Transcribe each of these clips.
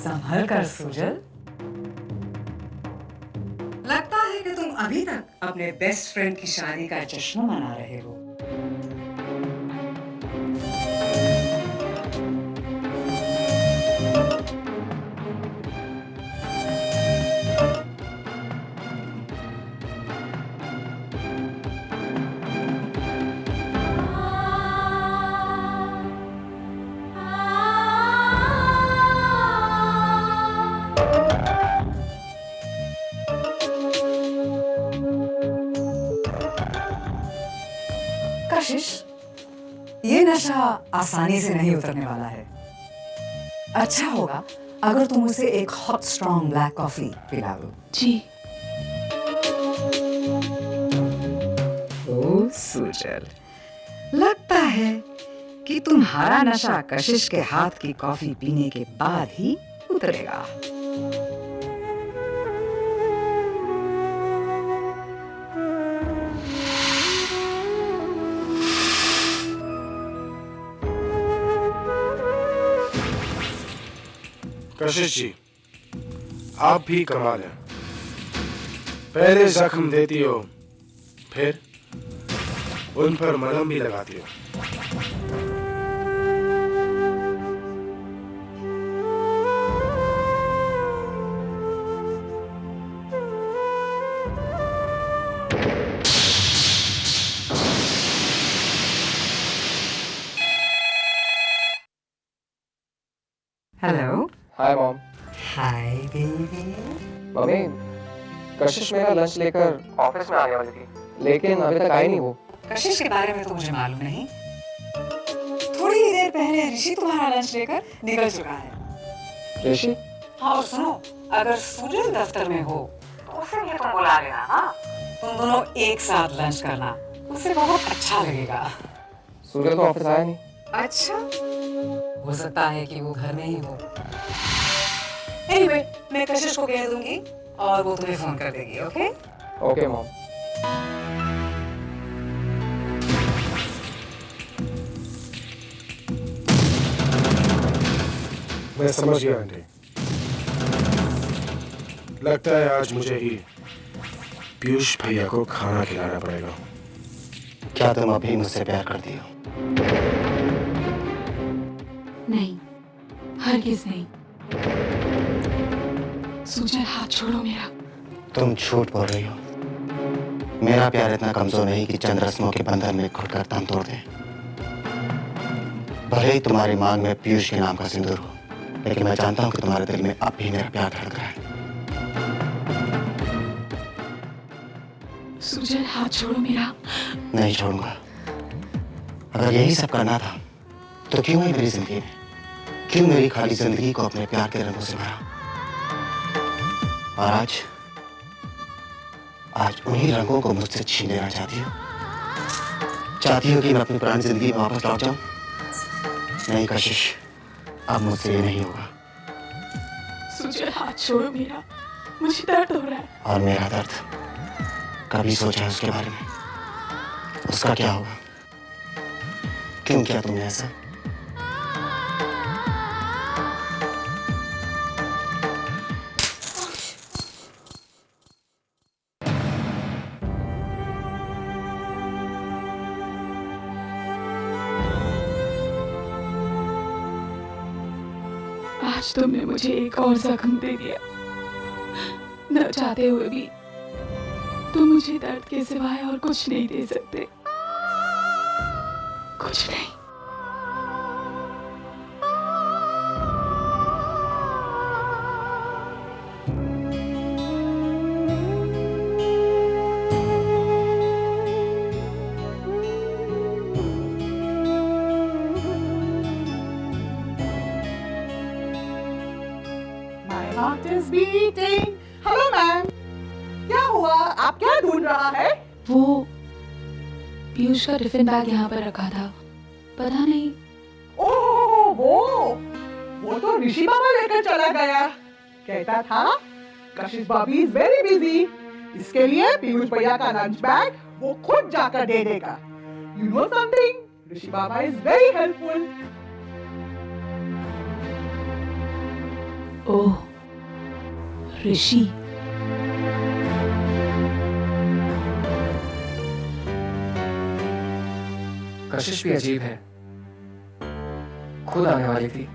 संभल कर सुजल। लगता है कि तुम अभी तक अपने बेस्ट फ्रेंड की शादी का जश्न मना रहे हो। कशिश, ये नशा आसानी से नहीं उतरने वाला है। अच्छा होगा अगर तुम उसे एक हॉट स्ट्रॉन्ग ब्लैक कॉफी पिला दो। जी। ओ सुजल, लगता है कि तुम्हारा नशा कशिश के हाथ की कॉफी पीने के बाद ही उतरेगा। कशिश जी, आप भी कमाल हैं। पहले जख्म देती हो, फिर उन पर मलहम भी लगाती हो। Hello. Hi mom. Hi baby. Mummy, कशिश मेरा लंच लेकर ऑफिस में आने वाली थी, लेकिन अभी तक आई नहीं वो। कशिश के बारे में तो मुझे मालूम नहीं। थोड़ी ही देर पहले ऋषि तुम्हारा लंच लेकर निकल चुका है। ऋषि? हाँ, और सुनो, अगर सुजल दफ्तर में हो तो उसे भी तुम बुला लेना। हाँ, तुम दोनों एक साथ लंच करना, उसे बहुत अच्छा लगेगा। सूरज तो ऑफिस आया नहीं। अच्छा, हो सकता है कि वो घर में ही हो। Anyway, मैं कशिश को कह दूंगी और वो तुम्हें फोन कर देगी। ओके? Okay mom. मैं समझ गया आंटी। लगता है आज मुझे ही पीयूष भैया को खाना खिलाना पड़ेगा। क्या तुम अभी मुझसे प्यार करती हो? नहीं, हरगिज नहीं। सुजल, हाथ छोड़ो मेरा। तुम झूठ बोल रही हो। मेरा प्यार इतना कमजोर नहीं कि चंद रस्मों के बंधन में घुटकर दम तोड़ दे। भले ही तुम्हारी मांग में पीयूष के नाम का सिंदूर हो, लेकिन मैं जानता हूं कि तुम्हारे दिल में अब भी मेरा प्यार धड़क रहा है। सुजल, हाथ छोड़ो मेरा। नहीं छोड़ूंगा। अगर यही सब करना था तो क्यों है मेरी जिंदगी में? क्यों मेरी खाली जिंदगी को अपने प्यार के रंगों से भरा? और आज उन्हीं रंगों को मुझसे छीन लेना चाहती हो? चाहती हो कि मैं अपनी पुरानी जिंदगी में वापस लौट जाऊं? नहीं कशिश, अब मुझसे ये नहीं होगा। सुजल, हाथ छोड़ो मेरा, मुझे दर्द हो रहा है। और मेरा दर्द, कभी सोचा है उसके बारे में? उसका क्या होगा? क्यों किया तुमने ऐसा? आज तुमने मुझे एक और जख्म दे दिया। न चाहते हुए भी तुम मुझे दर्द के सिवाय और कुछ नहीं दे सकते। कुछ नहीं। Heart is beating. Hello ma'am, क्या हुआ? आप क्या ढूंढ रहा है? वो पीयूष का टिफिन बैग यहाँ पर रखा था, पता नहीं। ओह, वो तो ऋषि बाबा लेकर चला गया। कहता था कशिश भाभी इज वेरी बिजी, इसके लिए पीयूष भैया का लंच बैग वो खुद जाकर दे देगा। You know something, Rishi Baba is very helpful. Oh, Rishi. Kashish भी अजीब है, खुद आने वाली थी,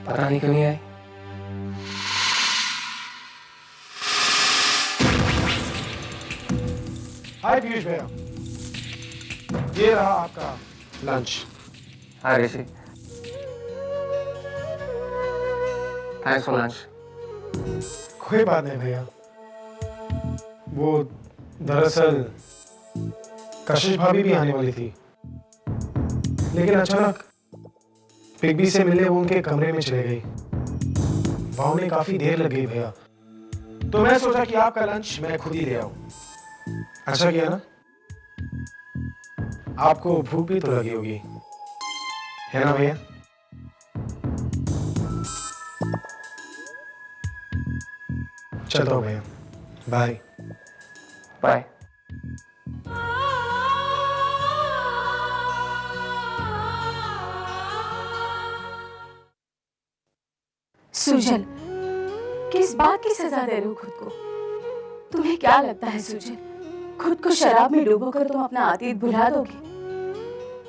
पता नहीं क्यों नहीं आई। हाय पीयूष भैया, ये रहा आपका lunch. Hi Rishi, thanks for lunch. कोई बात नहीं भैया, वो दरअसल कशिश भाभी भी आने वाली थी, लेकिन अचानक पिग्बी से मिलने वो उनके कमरे में चले गई। वहां उन्हें काफी देर लग गई भैया, तो मैं सोचा कि आपका लंच मैं खुद ही ले आऊं। अच्छा किया ना? आपको भूख भी तो लगी होगी, है ना भैया? चलता हूं भैया, बाय। बाय। सुजल, किस बात की सजा दे रहे हो खुद को? तुम्हें क्या लगता है सुजल, खुद को शराब में डूबोकर तुम अपना अतीत भुला दोगे?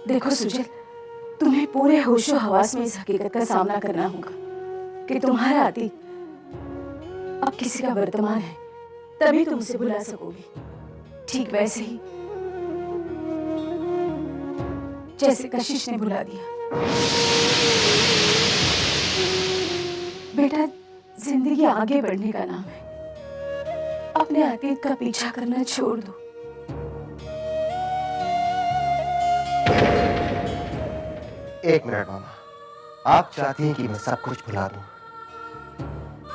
देखो सुजल, तुम्हें पूरे होशो हवास में इस हकीकत का सामना करना होगा कि तुम्हारा अतीत अब किसी का वर्तमान है, तभी तुम उसे भुला सकोगे। ठीक वैसे ही जैसे कशिश ने भुला दिया। बेटा, जिंदगी आगे बढ़ने का नाम है, अपने अतीत का पीछा करना छोड़ दो। एक मिनट मामा, आप चाहती हैं कि मैं सब कुछ भुला दूं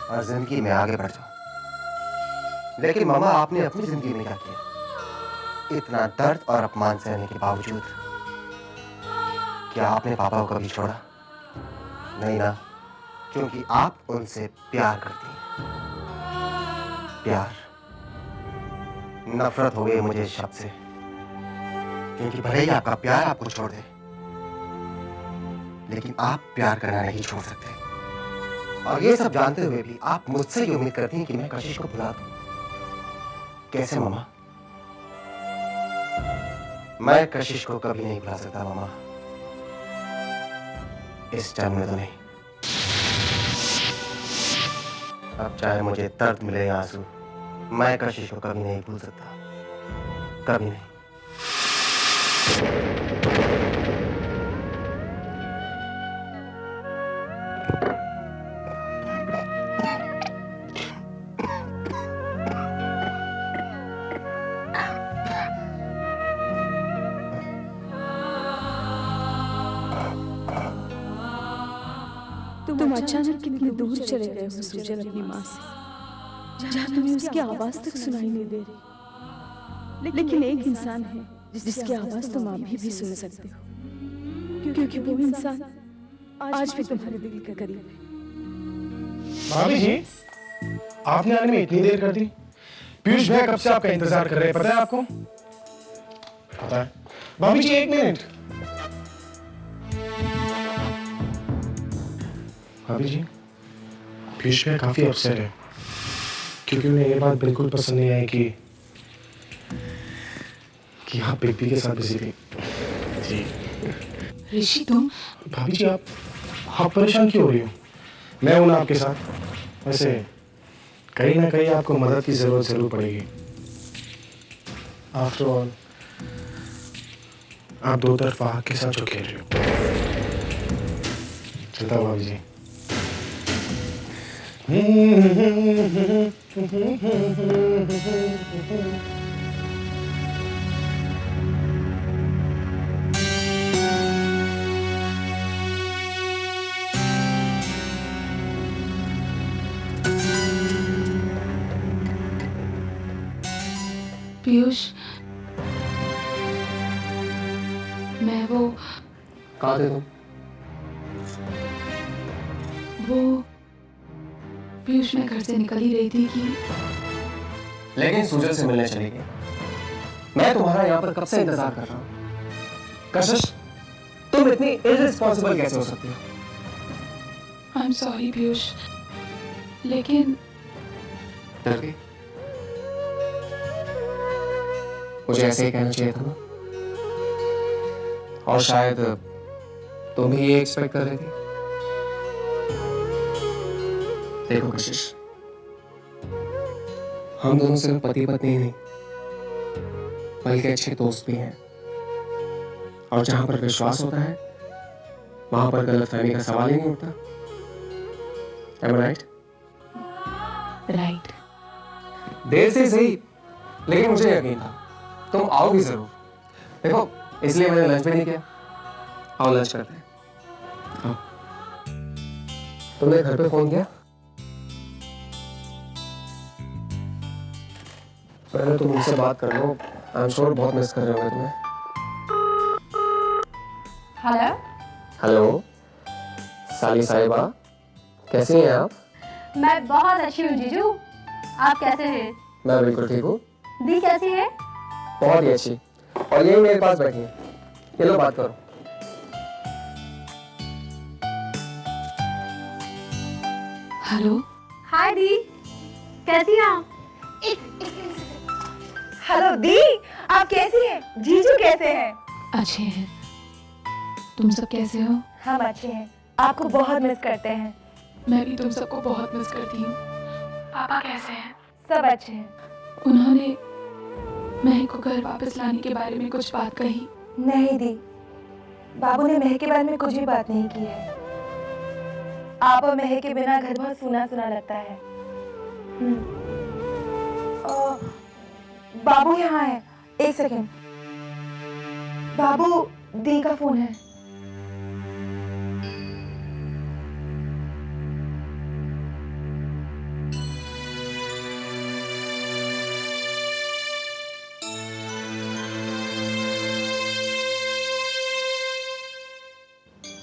और जिंदगी में आगे बढ़ जाऊं, लेकिन मामा आपने अपनी जिंदगी में क्या किया? इतना दर्द और अपमान सहने के बावजूद क्या आपने पापा को कभी छोड़ा? नहीं ना, क्योंकि आप उनसे प्यार करती हैं। प्यार, नफरत हो गई मुझे इस शब्द से, क्योंकि भले ही आपका प्यार आपको छोड़ दे, लेकिन आप प्यार करना नहीं छोड़ सकते। और ये सब जानते हुए भी आप मुझसे ये उम्मीद करती हैं कि मैं कशिश को भुला दूं। कैसे मामा? मैं कशिश को कभी नहीं भुला सकता मामा, इस जन्म में तो नहीं। अब चाहे मुझे दर्द मिले या आंसू, मैं कशिश को कभी नहीं भूल सकता, कभी नहीं। तुम अचानक कितनी दूर चले गए हो सुजल अपनी माँ से, जहाँ तुम्हें उसकी आवाज तक सुनाई नहीं दे रही। लेकिन एक इंसान है जिसकी आवाज तुम अभी भी सुन सकते हो, क्योंकि वो इंसान आज भी तुम्हारे दिल के करीब है। भाभी जी, आपने आने में इतनी देर कर दी। पीयूष भैया कब से आपका इंतजार कर रहे हैं, पता है आपको? पता है। भाभी जी, एक मिनट। भाभी जी, पीयूष भैया काफी अपसेट है, क्योंकि उन्हें ये बात बिल्कुल पसंद नहीं आई कि आप पिग्बी के साथ बिजी थी। जी ऋषि, तुम? भाभी जी, आप परेशान क्यों हो रही हो? मैं हूं ना आपके साथ। वैसे कहीं ना कहीं आपको मदद की जरूरत जरूर पड़ेगी। आफ्टर ऑल आप दो तरफा आग के साथ जो खेल रहे हो। चलता हूँ भाभी जी। पीयूष, मैं वो कहाँ थे तुम? पीयूष, मैं घर से निकल ही रही थी कि लेकिन सुजल से मिलने चली गई। मैं तुम्हारा यहाँ पर कब से इंतजार कर रहा हूँ। कशिश, तुम इतनी इररिस्पॉन्सिबल कैसे हो सकती हो? आई एम सॉरी पीयूष, लेकिन डर गई? मुझे ऐसे ही कहना चाहिए था ना। और शायद तुम भी ये एक्सपेक्ट कर रही थी। देखो कशिश, हम दोनों सिर्फ पति पत्नी नहीं बल्कि अच्छे दोस्त भी हैं। और जहां पर विश्वास होता है वहां पर गलतफहमी का सवाल ही नहीं उठता। Am I right? राइट। देर से सही, लेकिन मुझे यकीन था तुम आओगी जरूर। देखो इसलिए मैंने लंच भी नहीं किया। आओ लंच करते हैं। आओ। तुमने घर पे फोन किया? पहले तुम मुझसे बात कर लो। आई एम श्योर बहुत मिस कर रहे होंगे तुम्हें। हेलो। हेलो साली साहिबा, कैसी हैं आप? मैं बहुत अच्छी हूँ जीजू, आप कैसे हैं? मैं बिल्कुल ठीक हूँ। दी कैसी है? बहुत ही अच्छी। और यही मेरे पास बैठी है। ये लो बात करो। हेलो। हाय दी, कैसी हैं आप? हेलो दी, आप कैसी हैं? जीजू कैसे हैं? अच्छे हैं। तुम सब कैसे हो? हम अच्छे हैं, आपको बहुत मिस करते हैं। मैं भी तुम सबको बहुत मिस करती हूँ। पापा कैसे हैं? सब अच्छे हैं। उन्होंने महक को घर वापस लाने के बारे में कुछ बात कही? नहीं दी, बाबू ने महक के बारे में कुछ भी बात नहीं की है। आप और महक के बिना घर बहुत सूना सूना लगता है। बाबू यहाँ है, एक सेकेंड। बाबू, दी का फोन है।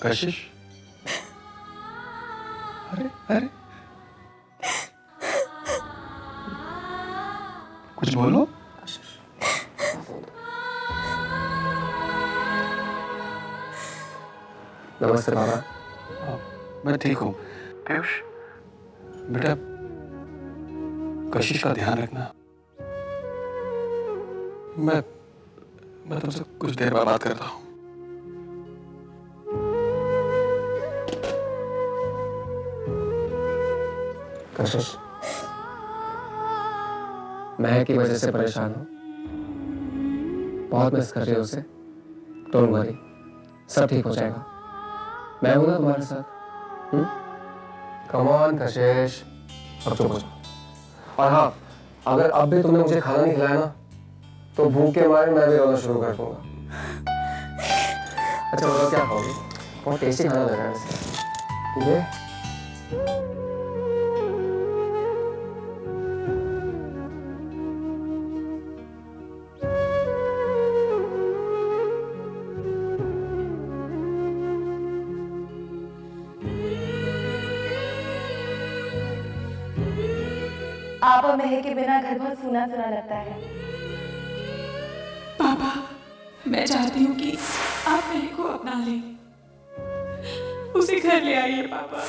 कशिश, अरे अरे कुछ बोलो। नमस्ते बाबा। मैं ठीक हूँ। पीयूष बेटा, कशिश का ध्यान रखना। मैं तुमसे कुछ देर बाद बात करता हूँ। कशिश, महक की वजह से परेशान हो, बहुत मिस कर रही हो उसे। डोंट वरी, सब ठीक हो जाएगा। मैं हूं ना तुम्हारे साथ। कम ऑन कशिश, अब चुप हो जाओ। और हाँ, अगर अब भी तुमने मुझे खाना नहीं खिलाया ना तो भूख के मारे मैं भी रोना शुरू कर दूंगा। अच्छा बताओ क्या खाओगे? बहुत टेस्टी खाना लग रहा है वैसे। ये आप और महक के बिना घर बहुत सूना सूना लगता है। पापा, मैं चाहती हूँ कि आप महक को अपना लें, उसे घर ले आइए पापा।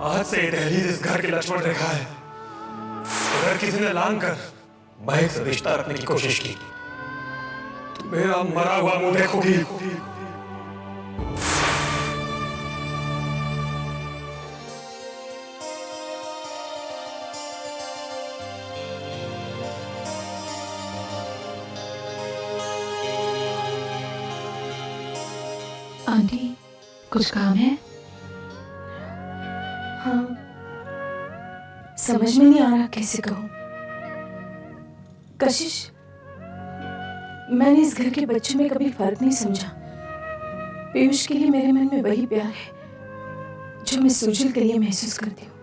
आज से दहलीज इस घर की लक्ष्मण रेखा है। अगर किसी ने लांग कर महक से रिश्ता रखने की कोशिश की तो मेरा मरा हुआ मुंह देखोगी। आंटी, कुछ काम है? हाँ, समझ में नहीं आ रहा कैसे कहूँ। कशिश, मैंने इस घर के बच्चों में कभी फर्क नहीं समझा। पीयूष के लिए मेरे मन में वही प्यार है जो मैं सुजल के लिए महसूस करती हूँ।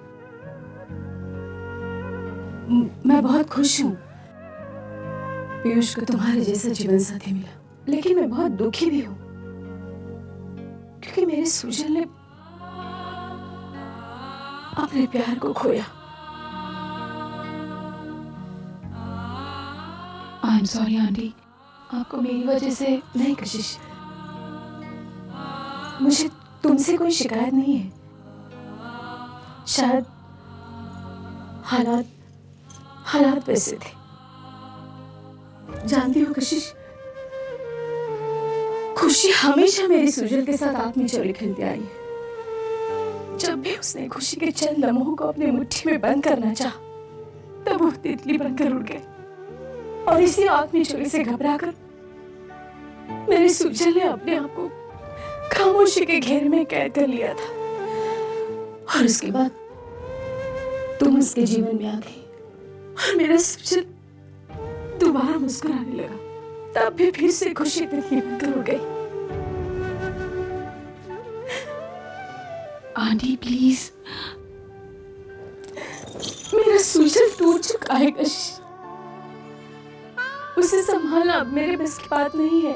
मैं बहुत खुश हूँ पीयूष को तुम्हारे जैसा जीवन साथी मिला, लेकिन मैं बहुत दुखी भी हूँ क्योंकि मेरे सुजल ने अपने प्यार को खोया। आई एम सॉरी आंटी, आपको मेरी वजह से नहीं कशिश, मुझे तुमसे कोई शिकायत नहीं है। शायद हालात वैसे थे। जानती हो कशिश, खुशी हमेशा मेरी सुजल के साथ आंख में चोरी खेलती आई है। जब भी उसने खुशी के चंद लम्हों को अपनी मुट्ठी में बंद करना चाहा, तब वो तितली बनकर उड़ गए और इसी आंख में चोरी से घबराकर मेरी सुजल ने अपने आप को खामोशी के घेर में कैद कर लिया था। और उसके बाद तुम उसके जीवन में आ गई और मेरा सुजल दोबारा मुस्कुराने लगा। तब भी फिर से खुशी तितली बनकर उड़ गई। आंटी प्लीज, मेरा सुजल टूट चुका है कशिश, उसे संभालना अब मेरे बस की बात नहीं है।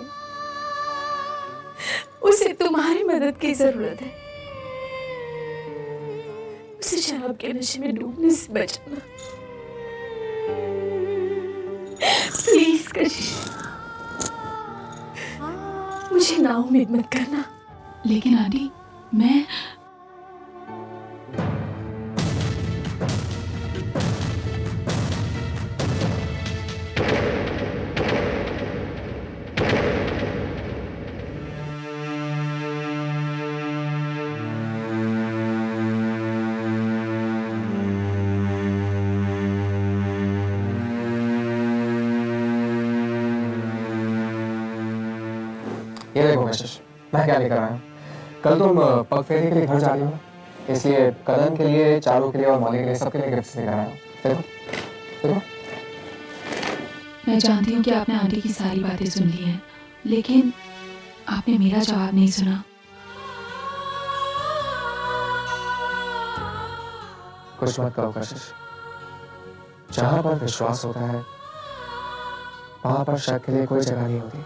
उसे तुम्हारी मदद की जरूरत है। उसे शराब के नशे में डूबने से बचाना। प्लीज कशिश, मुझे नाउम्मीद मत करना। लेकिन आंटी, मैं ये देखो कशिश, मैं क्या लेकर आया हूँ। कल तुम पग फेरी के लिए घर जा रही हो ना, इसलिए कदम के लिए, चारू के लिए और मौली के लिए, सबके लिए गिफ्ट लेकर आया हूँ। देखो देखो। मैं जानती हूँ कि आपने आंटी की सारी बातें सुन ली हैं, लेकिन आपने मेरा जवाब नहीं सुना। कुछ मत कहो कशिश, जहाँ पर विश्वास होता है वहां पर शक के लिए कोई जगह नहीं होती।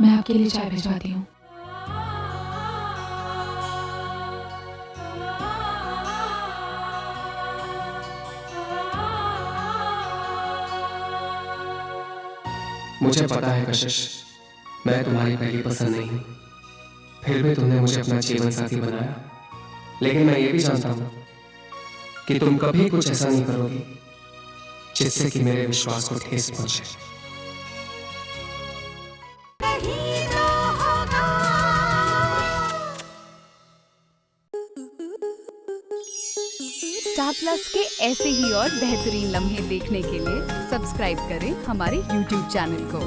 मैं आपके लिए चाय भिजवाती हूँ। मुझे पता है कशिश, मैं तुम्हारी पहली पसंद नहीं हूँ, फिर भी तुमने मुझे अपना जीवन साथी बनाया। लेकिन मैं ये भी जानता हूँ कि तुम कभी कुछ ऐसा नहीं करोगी जिससे कि मेरे विश्वास को ठेस पहुंचे। स्टार प्लस के ऐसे ही और बेहतरीन लम्हे देखने के लिए सब्सक्राइब करें हमारे YouTube चैनल को।